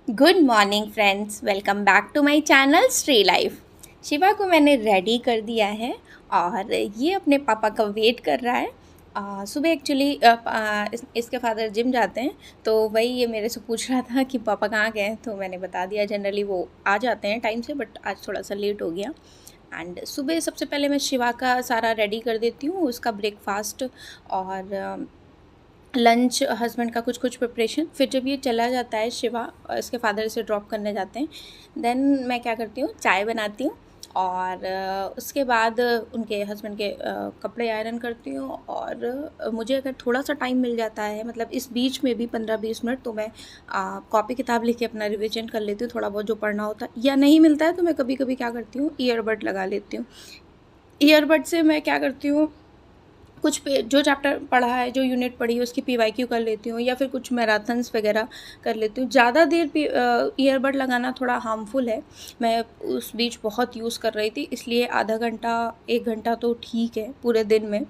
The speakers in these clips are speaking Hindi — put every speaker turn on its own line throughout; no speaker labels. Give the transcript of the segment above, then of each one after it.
Good morning friends, welcome back to my channel Shri life. Shiva को मैंने रेडी कर दिया है और ये अपने पापा का वेट कर रहा है। सुबह एक्चुअली इसके फादर जिम जाते हैं, तो वही ये मेरे से पूछ रहा था कि पापा कहाँ गए हैं। तो मैंने बता दिया, जनरली वो आ जाते हैं टाइम से, बट आज थोड़ा सा लेट हो गया। एंड सुबह सबसे पहले मैं शिवा का सारा रेडी कर देती हूँ, उसका ब्रेकफास्ट और लंच, हस्बैंड का कुछ कुछ प्रिपरेशन। फिर जब ये चला जाता है शिवा, इसके फादर इसे ड्रॉप करने जाते हैं, देन मैं क्या करती हूँ, चाय बनाती हूँ और उसके बाद उनके हस्बैंड के कपड़े आयरन करती हूँ। और मुझे अगर थोड़ा सा टाइम मिल जाता है, मतलब इस बीच में भी 15-20 मिनट, तो मैं कॉपी किताब लेके अपना रिविजन कर लेती हूँ, थोड़ा बहुत जो पढ़ना होता है। या नहीं मिलता है तो मैं कभी कभी क्या करती हूँ, ईयरबड लगा लेती हूँ। ईयरबड से मैं क्या करती हूँ, कुछ पे जो चैप्टर पढ़ा है, जो यूनिट पढ़ी है, उसकी पीवाईक्यू कर लेती हूँ, या फिर कुछ मैराथन्स वगैरह कर लेती हूँ। ज़्यादा देर ईयरबड लगाना थोड़ा हार्मफुल है। मैं उस बीच बहुत यूज़ कर रही थी, इसलिए आधा घंटा 1 घंटा तो ठीक है पूरे दिन में।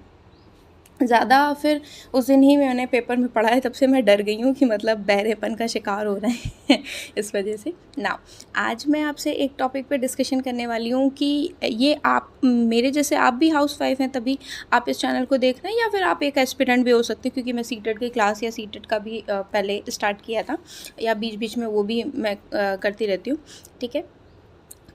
ज़्यादा फिर उस दिन ही मैंने पेपर में पढ़ा है, तब से मैं डर गई हूँ कि मतलब बहरेपन का शिकार हो रहे हैं इस वजह से ना। आज मैं आपसे एक टॉपिक पे डिस्कशन करने वाली हूँ कि ये आप मेरे जैसे आप भी हाउसवाइफ हैं, तभी आप इस चैनल को देख रहे हैं, या फिर आप एक एस्पिरेंट भी हो सकते हैं, क्योंकि मैं सीटेट की क्लास या सीटेट का भी पहले स्टार्ट किया था, या बीच बीच में वो भी मैं करती रहती हूँ। ठीक है,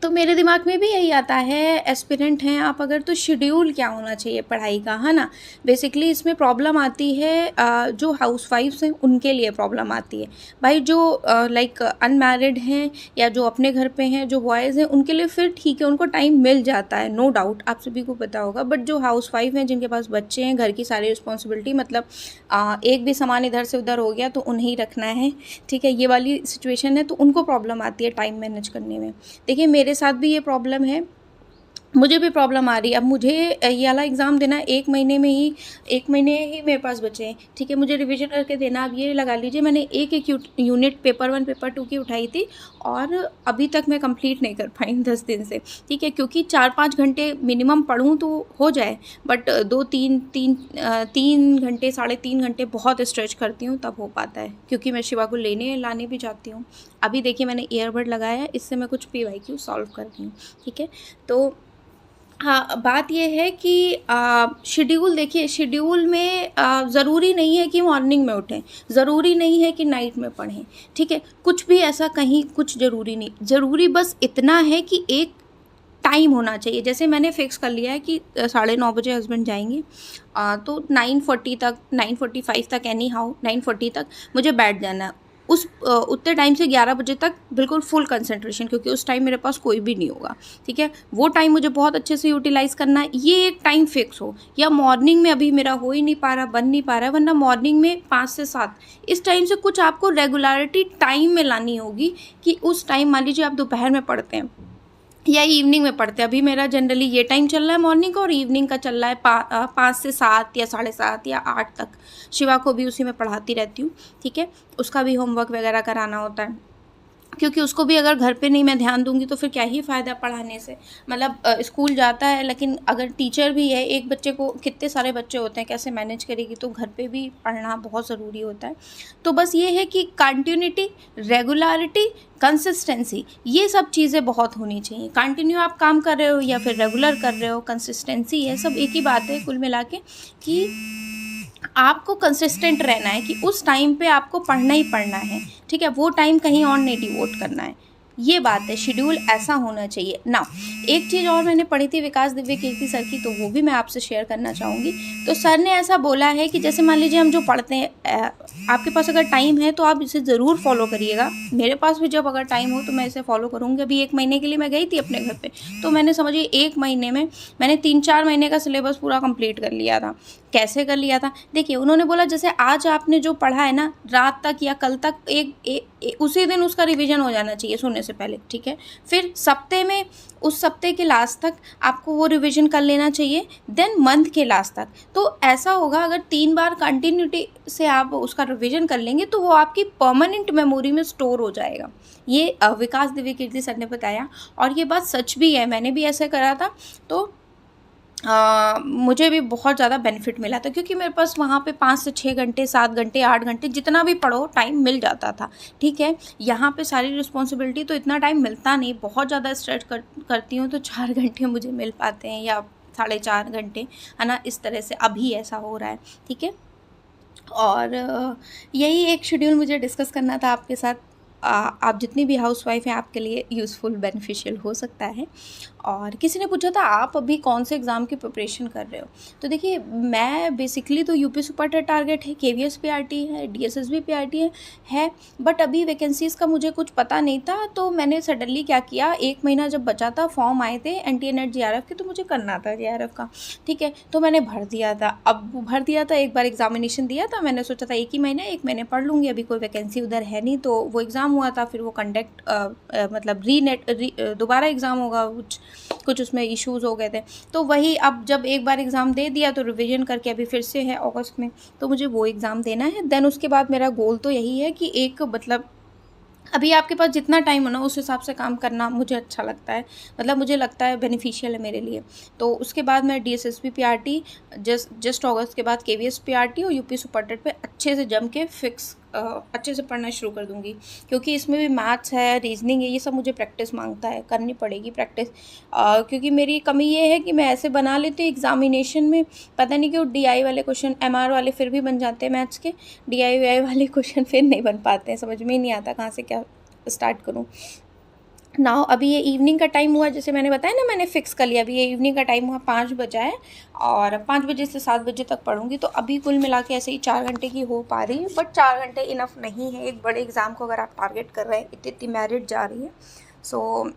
तो मेरे दिमाग में भी यही आता है, एस्पिरेंट हैं आप अगर, तो शेड्यूल क्या होना चाहिए पढ़ाई का, है ना। बेसिकली इसमें प्रॉब्लम आती है जो हाउसवाइफ्स हैं उनके लिए प्रॉब्लम आती है। भाई जो लाइक अनमैरिड हैं या जो अपने घर पे हैं, जो बॉयज़ हैं, उनके लिए फिर ठीक है, उनको टाइम मिल जाता है, नो डाउट, आप सभी को पता होगा। बट जो हाउसवाइफ हैं, जिनके पास बच्चे हैं, घर की सारी रिस्पॉन्सिबिलिटी, मतलब एक भी सामान इधर से उधर हो गया तो उन्हें ही रखना है, ठीक है, ये वाली सिचुएशन है, तो उनको प्रॉब्लम आती है टाइम मैनेज करने में। देखिए मेरे साथ भी ये प्रॉब्लम है, मुझे भी प्रॉब्लम आ रही है। अब मुझे ये वाला एग्ज़ाम देना है, 1 महीने ही मेरे पास बचे हैं, ठीक है, मुझे रिवीजन करके देना। अब ये लगा लीजिए, मैंने एक एक यूनिट पेपर 1 पेपर 2 की उठाई थी, और अभी तक मैं कंप्लीट नहीं कर पाई 10 दिन से, ठीक है, क्योंकि 4-5 घंटे मिनिमम पढूँ तो हो जाए, बट 3 घंटे 3.5 घंटे बहुत स्ट्रेच करती हूँ, तब हो पाता है, क्योंकि मैं शिवा को लेने लाने भी जाती हूँ। अभी देखिए मैंने ईयरबड लगाया है, इससे मैं कुछ PYQ सॉल्व कर रही हूँ, ठीक है। तो हाँ, बात ये है कि शेड्यूल, देखिए शेड्यूल में ज़रूरी नहीं है कि मॉर्निंग में उठें, ज़रूरी नहीं है कि नाइट में पढ़ें, ठीक है, कुछ भी ऐसा कहीं कुछ ज़रूरी नहीं। ज़रूरी बस इतना है कि एक टाइम होना चाहिए। जैसे मैंने फ़िक्स कर लिया है कि 9:30 बजे हस्बैंड जाएंगे, तो 9:40 तक, 9:45 तक, एनी हाउ 9:40 तक मुझे बैठ जाना है। उस उतने टाइम से 11 बजे तक बिल्कुल फुल कंसंट्रेशन, क्योंकि उस टाइम मेरे पास कोई भी नहीं होगा, ठीक है। वो टाइम मुझे बहुत अच्छे से यूटिलाइज़ करना है, ये एक टाइम फिक्स हो। या मॉर्निंग में अभी मेरा हो ही नहीं पा रहा, बन नहीं पा रहा है, वरना मॉर्निंग में 5 से 7 इस टाइम से कुछ आपको रेगुलरिटी टाइम में लानी होगी, कि उस टाइम, मान लीजिए आप दोपहर में पढ़ते हैं या इवनिंग में पढ़ते हैं। अभी मेरा जनरली ये टाइम चल रहा है मॉर्निंग का, और इवनिंग का चल रहा है 5 से 7 या 7:30 या 8 तक। शिवा को भी उसी में पढ़ाती रहती हूँ, ठीक है। उसका भी होमवर्क वगैरह कराना होता है, क्योंकि उसको भी अगर घर पे नहीं मैं ध्यान दूंगी तो फिर क्या ही फ़ायदा पढ़ाने से। मतलब स्कूल जाता है, लेकिन अगर टीचर भी है, एक बच्चे को कितने सारे बच्चे होते हैं, कैसे मैनेज करेगी, तो घर पे भी पढ़ना बहुत ज़रूरी होता है। तो बस ये है कि कंटिन्यूटी, रेगुलरिटी, कंसिस्टेंसी, ये सब चीज़ें बहुत होनी चाहिए। कंटिन्यू आप काम कर रहे हो या फिर रेगुलर कर रहे हो, कंसिस्टेंसी, ये सब एक ही बात है कुल मिला के, कि आपको कंसिस्टेंट रहना है, कि उस टाइम पे आपको पढ़ना ही पढ़ना है, ठीक है, वो टाइम कहीं और नहीं डिवोट करना है। ये बात है, शेड्यूल ऐसा होना चाहिए ना। एक चीज़ और मैंने पढ़ी थी विकास दिव्य कीर्ति सर की, तो वो भी मैं आपसे शेयर करना चाहूँगी। तो सर ने ऐसा बोला है कि जैसे मान लीजिए हम जो पढ़ते हैं, आपके पास अगर टाइम है तो आप इसे ज़रूर फॉलो करिएगा। मेरे पास भी जब अगर टाइम हो तो मैं इसे फॉलो करूँगी। अभी 1 महीने के लिए मैं गई थी अपने घर पे, तो मैंने समझिए 1 महीने में मैंने 3-4 महीने का सिलेबस पूरा कंप्लीट कर लिया था। कैसे कर लिया था, देखिए उन्होंने बोला जैसे आज आपने जो पढ़ा है ना, रात तक या कल तक उसी दिन उसका रिवीजन हो जाना चाहिए सोने से पहले, ठीक है। फिर सप्ते में, उस सप्ते के लास्ट तक आपको वो रिवीजन कर लेना चाहिए, देन मंथ के लास्ट तक। तो ऐसा होगा, अगर 3 बार कंटिन्यूटी से आप उसका रिवीजन कर लेंगे तो वो आपकी परमानेंट मेमोरी में स्टोर हो जाएगा। ये विकास दिव्य कीर्ति सर ने बताया, और ये बात सच भी है, मैंने भी ऐसा करा था। तो मुझे भी बहुत ज़्यादा बेनिफिट मिला था, क्योंकि मेरे पास वहाँ पे 5 से 6 घंटे, 7 घंटे, 8 घंटे जितना भी पढ़ो टाइम मिल जाता था, ठीक है। यहाँ पे सारी रिस्पॉन्सिबिलिटी तो इतना टाइम मिलता नहीं, बहुत ज़्यादा स्ट्रेच करती हूँ तो 4 घंटे मुझे मिल पाते हैं या 4.5 घंटे, है ना, इस तरह से अभी ऐसा हो रहा है, ठीक है। और यही एक शेड्यूल मुझे डिस्कस करना था आपके साथ। आप जितनी भी हाउसवाइफ हैं आपके लिए यूज़फुल बेनिफिशियल हो सकता है। और किसी ने पूछा था आप अभी कौन से एग्ज़ाम की प्रिपरेशन कर रहे हो, तो देखिए मैं बेसिकली तो यूपी सुपर टेट टारगेट है, केवीएस पीआरटी है, डीएसएसबी पीआरटी है, बट अभी वैकेंसीज़ का मुझे कुछ पता नहीं था, तो मैंने सडनली क्या किया, 1 महीना जब बचा था, फॉर्म आए थे एनटीए नेट जेआरएफ के, तो मुझे करना था जेआरएफ का, ठीक है, तो मैंने भर दिया था। अब भर दिया था, एक बार एग्जामिनेशन दिया था, मैंने सोचा था 1 महीने पढ़ लूँगी, अभी कोई वैकेंसी उधर है नहीं, तो वो एग्ज़ाम हुआ था, फिर वो कंडक्ट मतलब दोबारा एग्ज़ाम होगा, कुछ उसमें इश्यूज़ हो गए थे, तो वही अब जब एक बार एग्ज़ाम दे दिया तो रिवीजन करके अभी फिर से है अगस्त में, तो मुझे वो एग्ज़ाम देना है। देन उसके बाद मेरा गोल तो यही है कि एक मतलब अभी आपके पास जितना टाइम हो ना उस हिसाब से काम करना मुझे अच्छा लगता है, मतलब मुझे लगता है बेनिफिशियल है मेरे लिए। तो उसके बाद मैं डीएसएसबी पीआरटी, जस्ट अगस्त के बाद केवीएस पीआरटी और यूपी सुपर टेट पे अच्छे से जम के फिक्स अच्छे से पढ़ना शुरू कर दूँगी, क्योंकि इसमें भी मैथ्स है, रीजनिंग है, ये सब मुझे प्रैक्टिस मांगता है, करनी पड़ेगी प्रैक्टिस। क्योंकि मेरी कमी ये है कि मैं ऐसे बना लेती हूँ एग्जामिनेशन में, पता नहीं क्यों डीआई वाले क्वेश्चन, एमआर वाले फिर भी बन जाते हैं मैथ्स के, डीआई वाले क्वेश्चन फिर नहीं बन पाते हैं, समझ में ही नहीं आता कहाँ से क्या स्टार्ट करूँ। नाउ अभी ये इवनिंग का टाइम हुआ, जैसे मैंने बताया ना, मैंने फ़िक्स कर लिया, अभी ये इवनिंग का टाइम हुआ, 5 बजा है और 5 बजे से 7 बजे तक पढ़ूंगी, तो अभी कुल मिला के ऐसे ही 4 घंटे की हो पा रही है, बट 4 घंटे इनफ नहीं है एक बड़े एग्ज़ाम को अगर आप टारगेट कर रहे हैं, इतनी मेरिट जा रही है। सो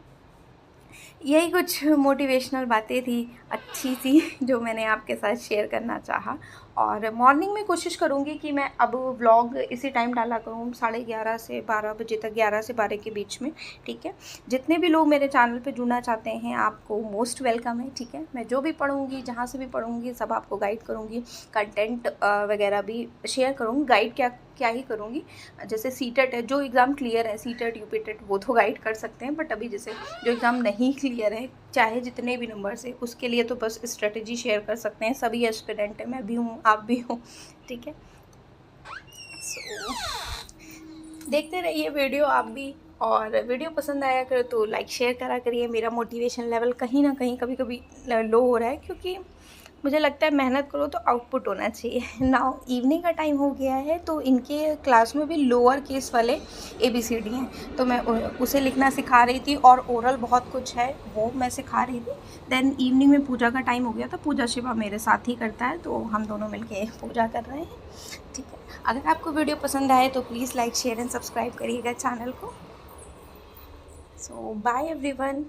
यही कुछ मोटिवेशनल बातें थी अच्छी सी जो मैंने आपके साथ शेयर करना चाहा। और मॉर्निंग में कोशिश करूँगी कि मैं अब व्लॉग इसी टाइम डाला करूँ, 11:30 से 12 बजे तक, 11 से 12 के बीच में, ठीक है। जितने भी लोग मेरे चैनल पे जुड़ना चाहते हैं आपको मोस्ट वेलकम है, ठीक है। मैं जो भी पढ़ूँगी, जहाँ से भी पढ़ूँगी, सब आपको गाइड करूँगी, कंटेंट वगैरह भी शेयर करूँगी, गाइड क्या ही करूँगी। जैसे सीटेट है, जो एग्ज़ाम क्लियर है, सीटेट यूपीटेट, वो तो गाइड कर सकते हैं, बट अभी जैसे जो एग्ज़ाम नहीं क्लियर है, चाहे जितने भी नंबर से, उसके लिए तो बस स्ट्रेटजी शेयर कर सकते हैं, सभी एस्पिरेंट है, मैं भी हूँ, आप भी हो, ठीक है। सो देखते रहिए वीडियो आप भी, और वीडियो पसंद आया करे तो लाइक शेयर करा करिए। मेरा मोटिवेशन लेवल कहीं ना कहीं कभी कभी लो हो रहा है, क्योंकि मुझे लगता है मेहनत करो तो आउटपुट होना चाहिए। नाउ इवनिंग का टाइम हो गया है, तो इनके क्लास में भी लोअर केस वाले ABCD हैं, तो मैं उसे लिखना सिखा रही थी, और ओरल बहुत कुछ है वो मैं सिखा रही थी। देन इवनिंग में पूजा का टाइम हो गया था, पूजा शिवा मेरे साथ ही करता है, तो हम दोनों मिलके पूजा कर रहे हैं, ठीक है। अगर आपको वीडियो पसंद आए तो please like share and subscribe करिएगा चैनल को। सो बाय एवरीवन।